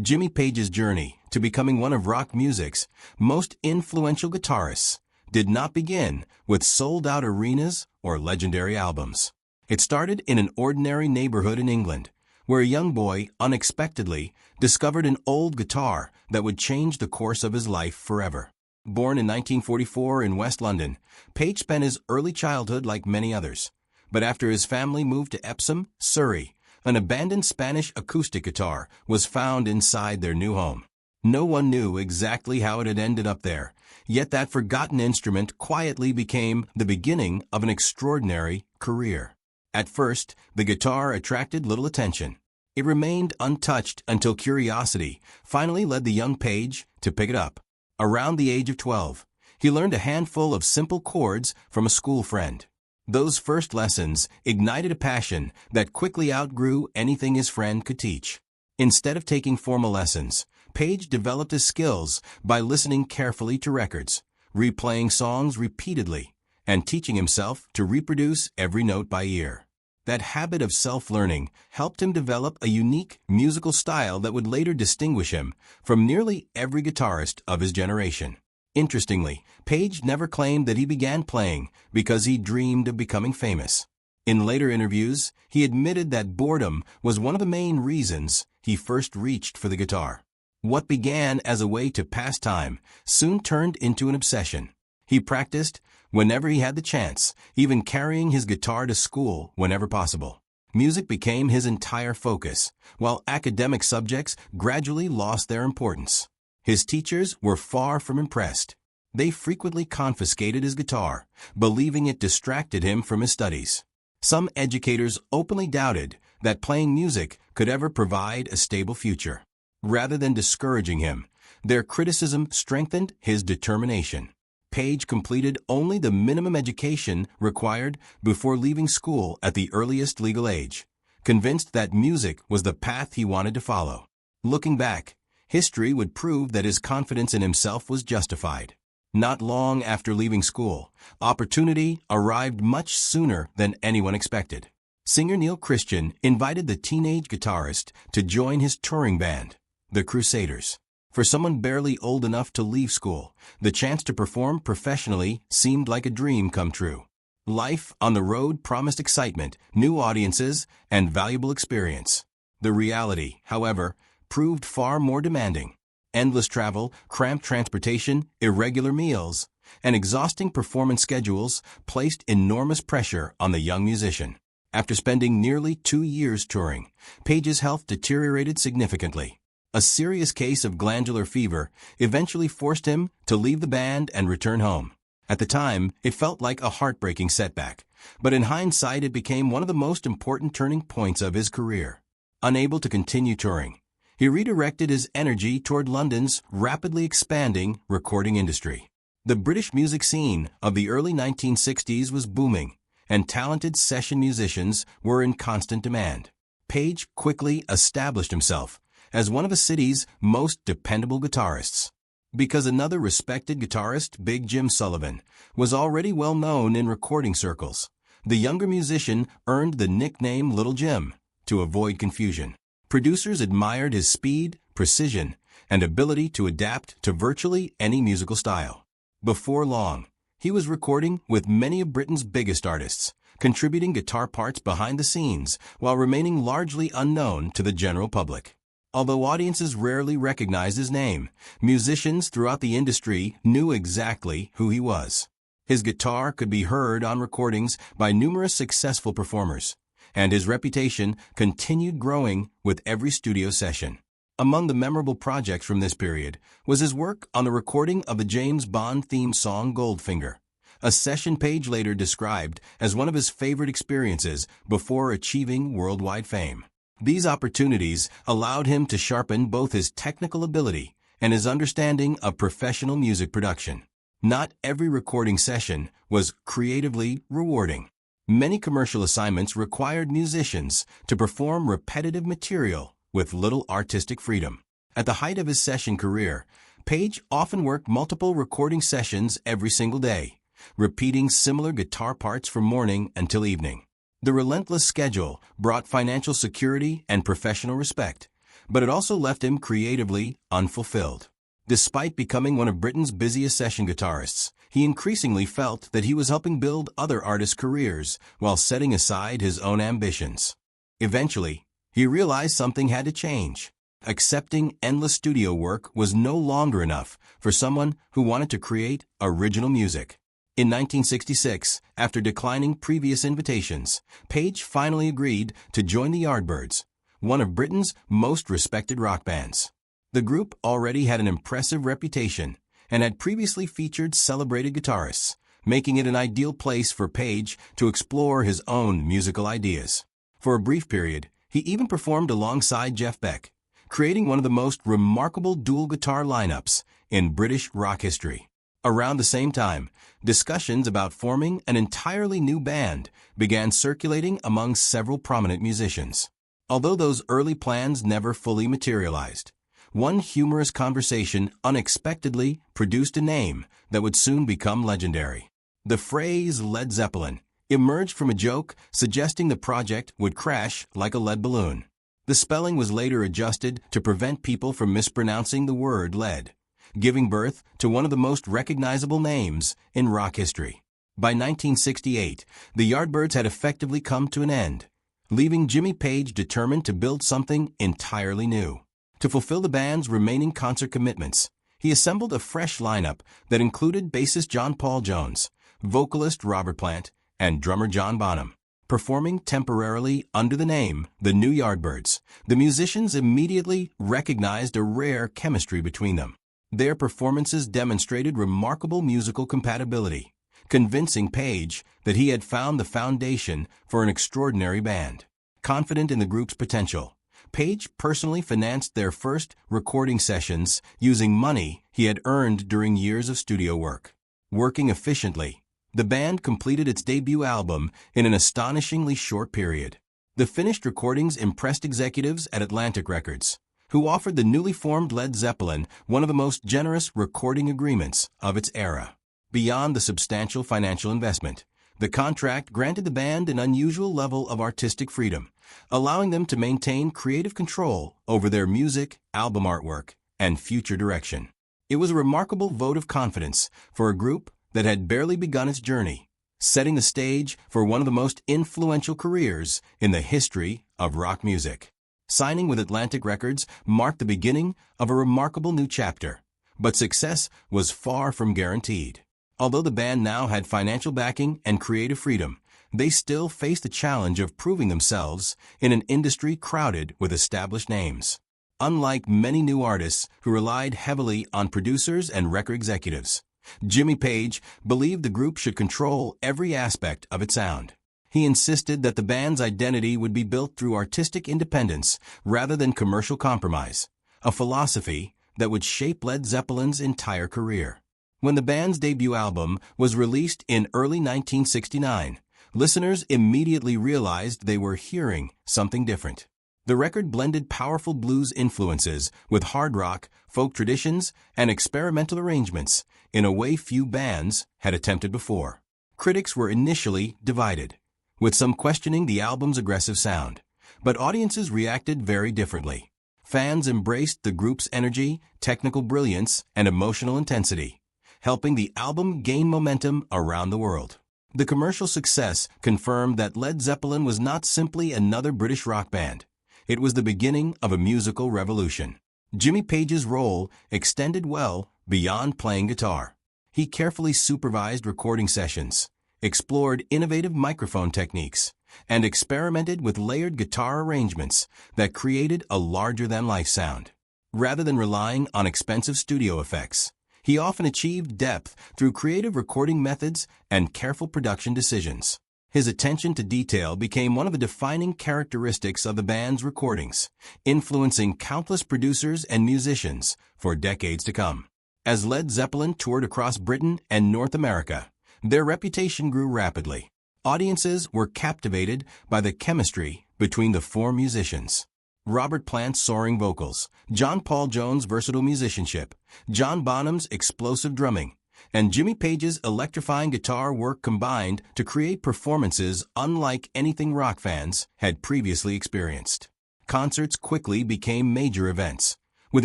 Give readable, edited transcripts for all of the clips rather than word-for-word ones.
Jimmy Page's journey to becoming one of rock music's most influential guitarists did not begin with sold-out arenas or legendary albums. It started in an ordinary neighborhood in England, where a young boy unexpectedly discovered an old guitar that would change the course of his life forever. Born in 1944 in West London, Page spent his early childhood like many others. But after his family moved to Epsom, Surrey, an abandoned Spanish acoustic guitar was found inside their new home. No one knew exactly how it had ended up there, yet that forgotten instrument quietly became the beginning of an extraordinary career. At first, the guitar attracted little attention. It remained untouched until curiosity finally led the young Page to pick it up. Around the age of 12, he learned a handful of simple chords from a school friend. Those first lessons ignited a passion that quickly outgrew anything his friend could teach. Instead of taking formal lessons, Page developed his skills by listening carefully to records, replaying songs repeatedly, and teaching himself to reproduce every note by ear. That habit of self-learning helped him develop a unique musical style that would later distinguish him from nearly every guitarist of his generation. Interestingly, Page never claimed that he began playing because he dreamed of becoming famous. In later interviews, he admitted that boredom was one of the main reasons he first reached for the guitar. What began as a way to pass time soon turned into an obsession. He practiced whenever he had the chance, even carrying his guitar to school whenever possible. Music became his entire focus, while academic subjects gradually lost their importance. His teachers were far from impressed. They frequently confiscated his guitar, believing it distracted him from his studies. Some educators openly doubted that playing music could ever provide a stable future. Rather than discouraging him, their criticism strengthened his determination. Page completed only the minimum education required before leaving school at the earliest legal age, convinced that music was the path he wanted to follow. Looking back, history would prove that his confidence in himself was justified. Not long after leaving school, opportunity arrived much sooner than anyone expected. Singer Neil Christian invited the teenage guitarist to join his touring band, the Crusaders. For someone barely old enough to leave school, the chance to perform professionally seemed like a dream come true. Life on the road promised excitement, new audiences, and valuable experience. The reality, however, proved far more demanding. Endless travel, cramped transportation, irregular meals, and exhausting performance schedules placed enormous pressure on the young musician. After spending nearly 2 years touring, Page's health deteriorated significantly. A serious case of glandular fever eventually forced him to leave the band and return home. At the time, it felt like a heartbreaking setback, but in hindsight it became one of the most important turning points of his career. Unable to continue touring, he redirected his energy toward London's rapidly expanding recording industry. The British music scene of the early 1960s was booming, and talented session musicians were in constant demand. Page quickly established himself as one of the city's most dependable guitarists. Because another respected guitarist, Big Jim Sullivan, was already well known in recording circles, the younger musician earned the nickname Little Jim to avoid confusion. Producers admired his speed, precision, and ability to adapt to virtually any musical style. Before long, he was recording with many of Britain's biggest artists, contributing guitar parts behind the scenes while remaining largely unknown to the general public. Although audiences rarely recognized his name, musicians throughout the industry knew exactly who he was. His guitar could be heard on recordings by numerous successful performers, and his reputation continued growing with every studio session. Among the memorable projects from this period was his work on the recording of the James Bond theme song Goldfinger, a session Page later described as one of his favorite experiences before achieving worldwide fame. These opportunities allowed him to sharpen both his technical ability and his understanding of professional music production. Not every recording session was creatively rewarding. Many commercial assignments required musicians to perform repetitive material with little artistic freedom. At the height of his session career, Page often worked multiple recording sessions every single day, repeating similar guitar parts from morning until evening. The relentless schedule brought financial security and professional respect, but it also left him creatively unfulfilled. Despite becoming one of Britain's busiest session guitarists, he increasingly felt that he was helping build other artists' careers while setting aside his own ambitions. Eventually, he realized something had to change. Accepting endless studio work was no longer enough for someone who wanted to create original music. In 1966, after declining previous invitations, Page finally agreed to join the Yardbirds, one of Britain's most respected rock bands. The group already had an impressive reputation and had previously featured celebrated guitarists, making it an ideal place for Page to explore his own musical ideas. For a brief period, he even performed alongside Jeff Beck, creating one of the most remarkable dual guitar lineups in British rock history. Around the same time, discussions about forming an entirely new band began circulating among several prominent musicians. Although those early plans never fully materialized, one humorous conversation unexpectedly produced a name that would soon become legendary. The phrase Led Zeppelin emerged from a joke suggesting the project would crash like a lead balloon. The spelling was later adjusted to prevent people from mispronouncing the word lead, giving birth to one of the most recognizable names in rock history. By 1968, the Yardbirds had effectively come to an end, leaving Jimmy Page determined to build something entirely new. To fulfill the band's remaining concert commitments, he assembled a fresh lineup that included bassist John Paul Jones, vocalist Robert Plant, and drummer John Bonham. Performing temporarily under the name the New Yardbirds, the musicians immediately recognized a rare chemistry between them. Their performances demonstrated remarkable musical compatibility, convincing Page that he had found the foundation for an extraordinary band. Confident in the group's potential, Page personally financed their first recording sessions using money he had earned during years of studio work. Working efficiently, the band completed its debut album in an astonishingly short period. The finished recordings impressed executives at Atlantic Records, who offered the newly formed Led Zeppelin one of the most generous recording agreements of its era. Beyond the substantial financial investment, the contract granted the band an unusual level of artistic freedom, allowing them to maintain creative control over their music, album artwork, and future direction. It was a remarkable vote of confidence for a group that had barely begun its journey, setting the stage for one of the most influential careers in the history of rock music. Signing with Atlantic Records marked the beginning of a remarkable new chapter, but success was far from guaranteed. Although the band now had financial backing and creative freedom, they still faced the challenge of proving themselves in an industry crowded with established names. Unlike many new artists who relied heavily on producers and record executives, Jimmy Page believed the group should control every aspect of its sound. He insisted that the band's identity would be built through artistic independence rather than commercial compromise, a philosophy that would shape Led Zeppelin's entire career. When the band's debut album was released in early 1969, listeners immediately realized they were hearing something different. The record blended powerful blues influences with hard rock, folk traditions, and experimental arrangements in a way few bands had attempted before. Critics were initially divided, with some questioning the album's aggressive sound, but audiences reacted very differently. Fans embraced the group's energy, technical brilliance, and emotional intensity, helping the album gain momentum around the world. The commercial success confirmed that Led Zeppelin was not simply another British rock band. It was the beginning of a musical revolution. Jimmy Page's role extended well beyond playing guitar. He carefully supervised recording sessions, explored innovative microphone techniques, and experimented with layered guitar arrangements that created a larger-than-life sound. Rather than relying on expensive studio effects, he often achieved depth through creative recording methods and careful production decisions. His attention to detail became one of the defining characteristics of the band's recordings, influencing countless producers and musicians for decades to come. As Led Zeppelin toured across Britain and North America, their reputation grew rapidly. Audiences were captivated by the chemistry between the four musicians. Robert Plant's soaring vocals, John Paul Jones' versatile musicianship, John Bonham's explosive drumming, and Jimmy Page's electrifying guitar work combined to create performances unlike anything rock fans had previously experienced. concerts quickly became major events, with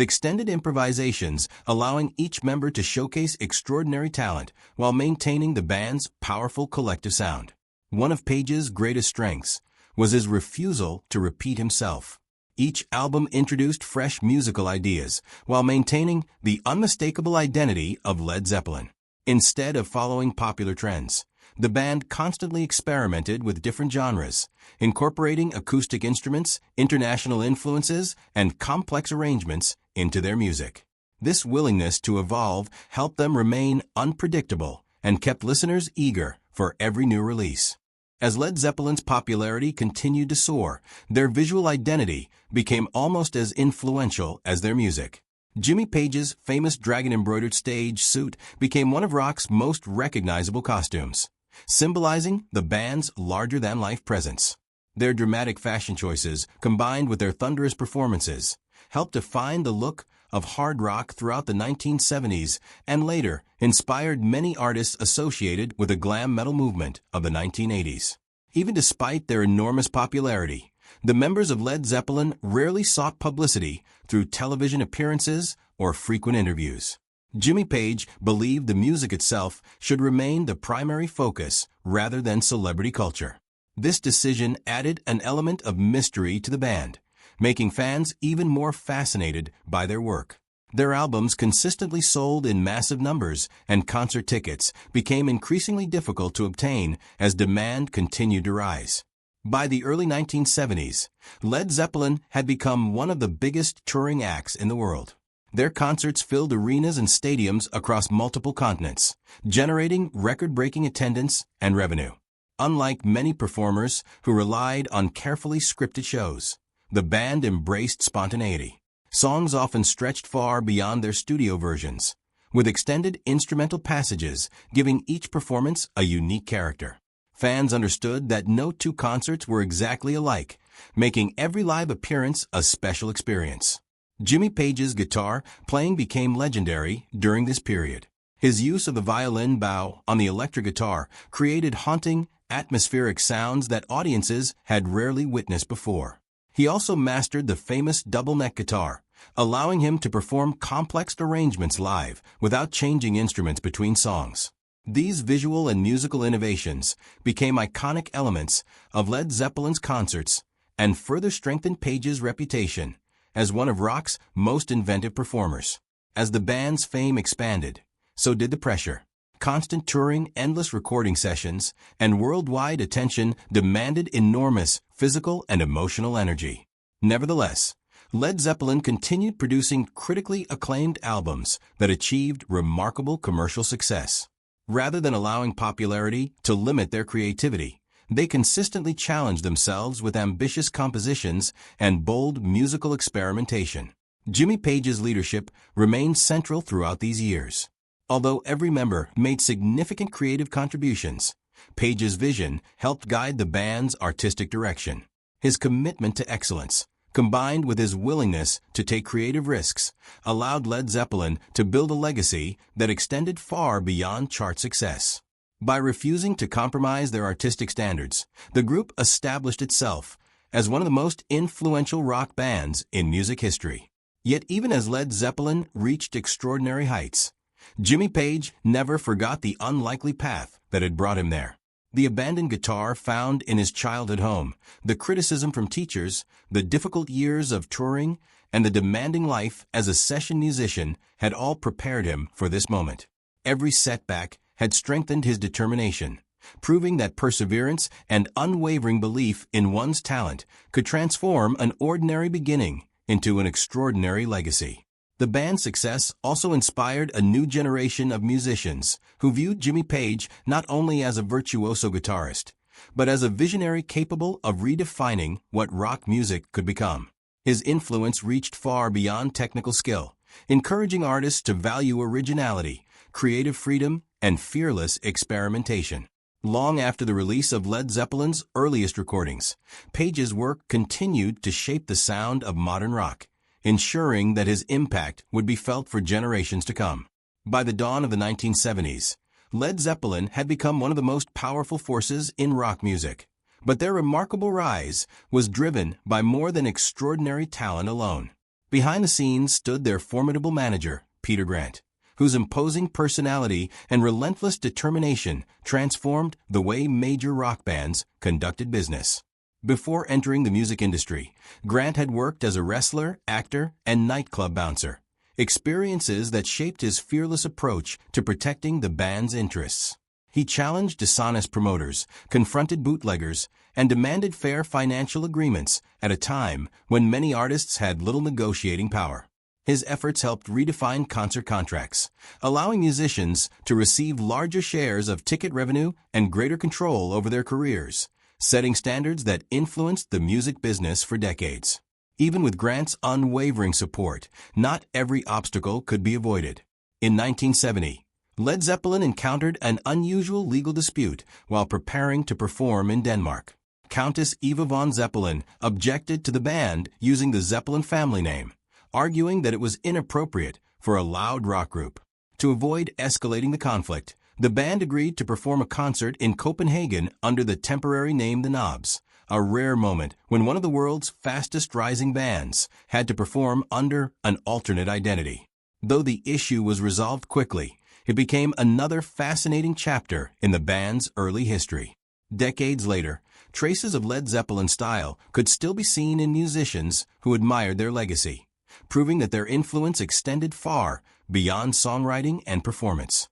extended improvisations allowing each member to showcase extraordinary talent while maintaining the band's powerful collective sound. One of Page's greatest strengths was his refusal to repeat himself. Each album introduced fresh musical ideas while maintaining the unmistakable identity of Led Zeppelin. Instead of following popular trends, the band constantly experimented with different genres, incorporating acoustic instruments, international influences, and complex arrangements into their music. This willingness to evolve helped them remain unpredictable and kept listeners eager for every new release. As Led Zeppelin's popularity continued to soar, their visual identity became almost as influential as their music. Jimmy Page's famous dragon-embroidered stage suit became one of rock's most recognizable costumes, symbolizing the band's larger-than-life presence. Their dramatic fashion choices, combined with their thunderous performances, helped define the look of hard rock throughout the 1970s and later inspired many artists associated with the glam metal movement of the 1980s. Even despite their enormous popularity, the members of Led Zeppelin rarely sought publicity through television appearances or frequent interviews. Jimmy Page believed the music itself should remain the primary focus rather than celebrity culture. This decision added an element of mystery to the band, making fans even more fascinated by their work. Their albums consistently sold in massive numbers, and concert tickets became increasingly difficult to obtain as demand continued to rise. By the early 1970s, Led Zeppelin had become one of the biggest touring acts in the world. Their concerts filled arenas and stadiums across multiple continents, generating record-breaking attendance and revenue. Unlike many performers who relied on carefully scripted shows, the band embraced spontaneity. Songs often stretched far beyond their studio versions, with extended instrumental passages giving each performance a unique character. Fans understood that no two concerts were exactly alike, making every live appearance a special experience. Jimmy Page's guitar playing became legendary during this period. His use of the violin bow on the electric guitar created haunting, atmospheric sounds that audiences had rarely witnessed before. He also mastered the famous double-neck guitar, allowing him to perform complex arrangements live without changing instruments between songs. These visual and musical innovations became iconic elements of Led Zeppelin's concerts and further strengthened Page's reputation as one of rock's most inventive performers. As the band's fame expanded, so did the pressure. Constant touring, endless recording sessions, and worldwide attention demanded enormous physical and emotional energy. Nevertheless, Led Zeppelin continued producing critically acclaimed albums that achieved remarkable commercial success. Rather than allowing popularity to limit their creativity, they consistently challenged themselves with ambitious compositions and bold musical experimentation. Jimmy Page's leadership remained central throughout these years. Although every member made significant creative contributions, Page's vision helped guide the band's artistic direction. His commitment to excellence, combined with his willingness to take creative risks, allowed Led Zeppelin to build a legacy that extended far beyond chart success. By refusing to compromise their artistic standards, the group established itself as one of the most influential rock bands in music history. Yet even as Led Zeppelin reached extraordinary heights, Jimmy Page never forgot the unlikely path that had brought him there. The abandoned guitar found in his childhood home, the criticism from teachers, the difficult years of touring, and the demanding life as a session musician had all prepared him for this moment. Every setback had strengthened his determination, proving that perseverance and unwavering belief in one's talent could transform an ordinary beginning into an extraordinary legacy. The band's success also inspired a new generation of musicians who viewed Jimmy Page not only as a virtuoso guitarist, but as a visionary capable of redefining what rock music could become. His influence reached far beyond technical skill, encouraging artists to value originality, creative freedom, and fearless experimentation. Long after the release of Led Zeppelin's earliest recordings, Page's work continued to shape the sound of modern rock, ensuring that his impact would be felt for generations to come. By the dawn of the 1970s, Led Zeppelin had become one of the most powerful forces in rock music, But their remarkable rise was driven by more than extraordinary talent alone. Behind the scenes stood their formidable manager, Peter Grant, whose imposing personality and relentless determination transformed the way major rock bands conducted business. Before entering the music industry, Grant had worked as a wrestler, actor, and nightclub bouncer, experiences that shaped his fearless approach to protecting the band's interests. He challenged dishonest promoters, confronted bootleggers, and demanded fair financial agreements at a time when many artists had little negotiating power. His efforts helped redefine concert contracts, allowing musicians to receive larger shares of ticket revenue and greater control over their careers, setting standards that influenced the music business for decades. Even with Grant's unwavering support, not every obstacle could be avoided. In 1970, Led Zeppelin encountered an unusual legal dispute while preparing to perform in Denmark. Countess Eva von Zeppelin objected to the band using the Zeppelin family name, arguing that it was inappropriate for a loud rock group. To avoid escalating the conflict, the band agreed to perform a concert in Copenhagen under the temporary name The Knobs, a rare moment when one of the world's fastest-rising bands had to perform under an alternate identity. Though the issue was resolved quickly, it became another fascinating chapter in the band's early history. Decades later, traces of Led Zeppelin style could still be seen in musicians who admired their legacy, proving that their influence extended far beyond songwriting and performance.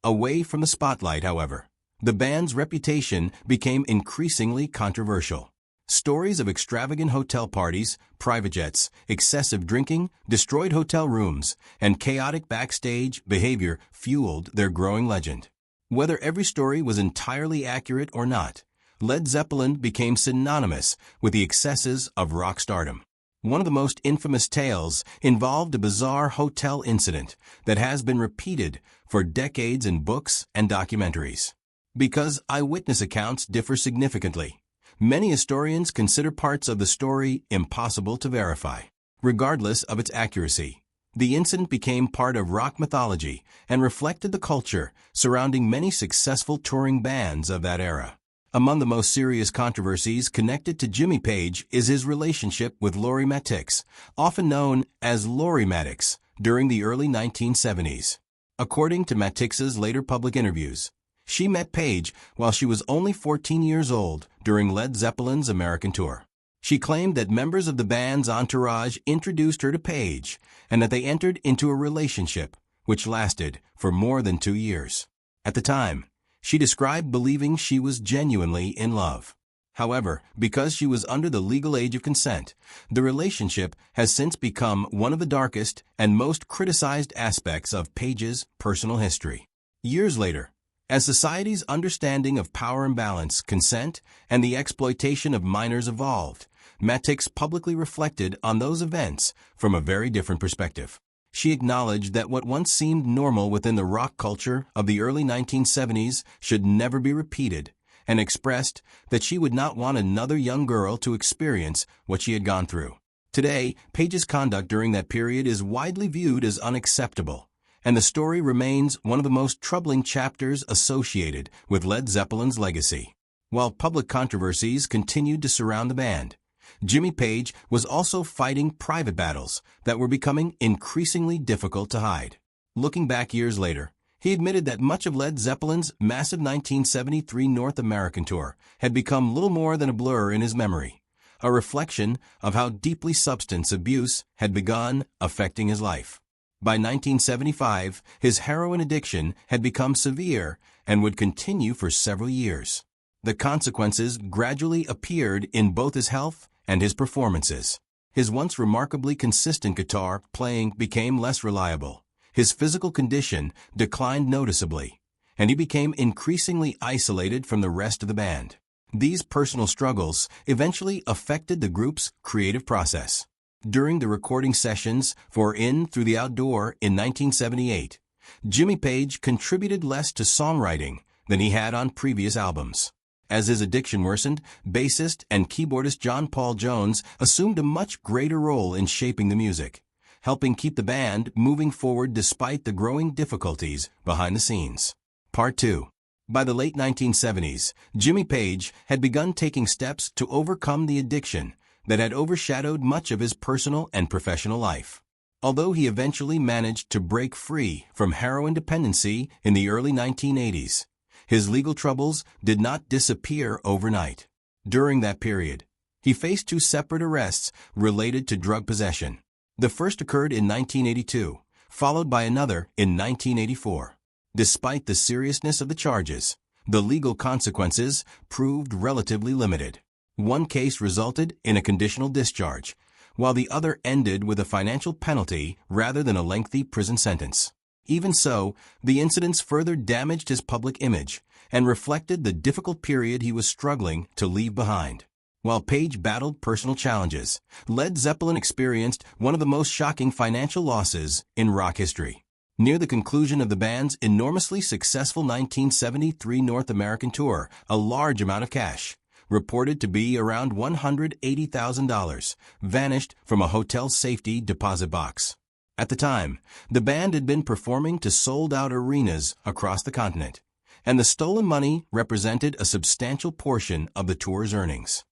Away from the spotlight, however, the band's reputation became increasingly controversial. Stories of extravagant hotel parties, private jets, excessive drinking, destroyed hotel rooms, and chaotic backstage behavior fueled their growing legend. Whether every story was entirely accurate or not, Led Zeppelin became synonymous with the excesses of rock stardom. One of the most infamous tales involved a bizarre hotel incident that has been repeated for decades in books and documentaries. Because eyewitness accounts differ significantly, many historians consider parts of the story impossible to verify. Regardless of its accuracy, the incident became part of rock mythology and reflected the culture surrounding many successful touring bands of that era. Among the most serious controversies connected to Jimmy Page is his relationship with Lori Mattix, often known as Lori Mattix, during the early 1970s. According to Mattix's later public interviews, she met Page while she was only 14 years old during Led Zeppelin's American tour. She claimed that members of the band's entourage introduced her to Page and that they entered into a relationship, which lasted for more than 2 years. At the time, she described believing she was genuinely in love. However, because she was under the legal age of consent, the relationship has since become one of the darkest and most criticized aspects of Page's personal history. Years later, as society's understanding of power imbalance, consent, and the exploitation of minors evolved, Mattix publicly reflected on those events from a very different perspective. She acknowledged that what once seemed normal within the rock culture of the early 1970s should never be repeated, and expressed that she would not want another young girl to experience what she had gone through. Today, Page's conduct during that period is widely viewed as unacceptable, and the story remains one of the most troubling chapters associated with Led Zeppelin's legacy. While public controversies continued to surround the band, Jimmy Page was also fighting private battles that were becoming increasingly difficult to hide. Looking back years later, he admitted that much of Led Zeppelin's massive 1973 North American tour had become little more than a blur in his memory, a reflection of how deeply substance abuse had begun affecting his life. By 1975, his heroin addiction had become severe and would continue for several years. The consequences gradually appeared in both his health and his performances. His once remarkably consistent guitar playing became less reliable. His physical condition declined noticeably, and he became increasingly isolated from the rest of the band. These personal struggles eventually affected the group's creative process. During the recording sessions for In Through the Outdoor in 1978, Jimmy Page contributed less to songwriting than he had on previous albums. As his addiction worsened, bassist and keyboardist John Paul Jones assumed a much greater role in shaping the music, helping keep the band moving forward despite the growing difficulties behind the scenes. Part 2. By the late 1970s, Jimmy Page had begun taking steps to overcome the addiction that had overshadowed much of his personal and professional life. Although he eventually managed to break free from heroin dependency in the early 1980s, his legal troubles did not disappear overnight. During that period, he faced 2 separate arrests related to drug possession. The first occurred in 1982, followed by another in 1984. Despite the seriousness of the charges, the legal consequences proved relatively limited. One case resulted in a conditional discharge, while the other ended with a financial penalty rather than a lengthy prison sentence. Even so, the incidents further damaged his public image and reflected the difficult period he was struggling to leave behind. While Page battled personal challenges, Led Zeppelin experienced one of the most shocking financial losses in rock history. Near the conclusion of the band's enormously successful 1973 North American tour, a large amount of cash, reported to be around $180,000, vanished from a hotel safety deposit box. At the time, the band had been performing to sold-out arenas across the continent, and the stolen money represented a substantial portion of the tour's earnings.